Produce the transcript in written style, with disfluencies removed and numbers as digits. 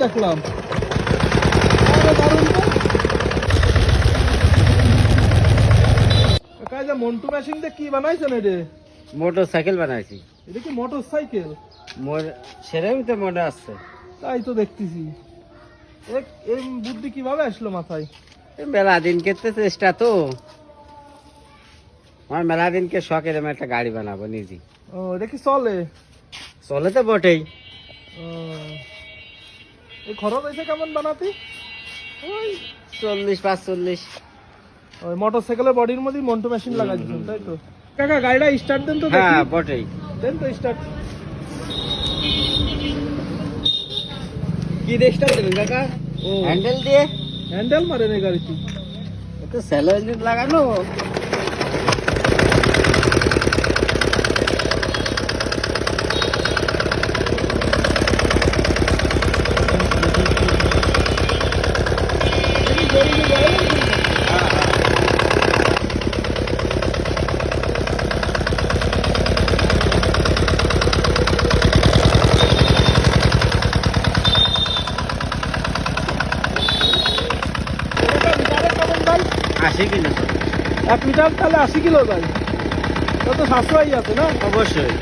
দেখলাম মন্টু মেশিন দিয়ে কি বানাইছেন? এটা মোটর সাইকেল বানাইছি। এটা কি মোটর সাইকেল? সেরকমই তো মনে আসছে। তাই তো দেখতেছি। এই বুদ্ধি কিভাবে আসলো মাথায়? মেলা দিনকে চেষ্টা তো আমার, মেলা দিনকে শখ এরকম একটা গাড়ি বানাবো নিজে। ও, এটা কি চলে? চলে তো বটেই। এই খরচ হয়েছে কেমন বানাতে? ওই 40-45। ওই মোটর সাইকেলের বডির মধ্যে মন্টু মেশিন লাগাই দিচ্ছেন, তাই তো? কাকা গাড়িটা স্টার্ট দেন তো দেখি। হ্যাঁ বটেই। দেন তো স্টার্ট। কি দিয়ে স্টার্ট দেবেন কাকা? ও, হ্যান্ডেল দিয়ে। হ্যান্ডেল মারেন এই গাড়িতে? তো স্যালো ইঞ্জিন লাগানো। আশি কিলো। 1 লিটার তাহলে 80 কিলো যায়, তত সাশ্রয়ী আছে না? অবশ্যই।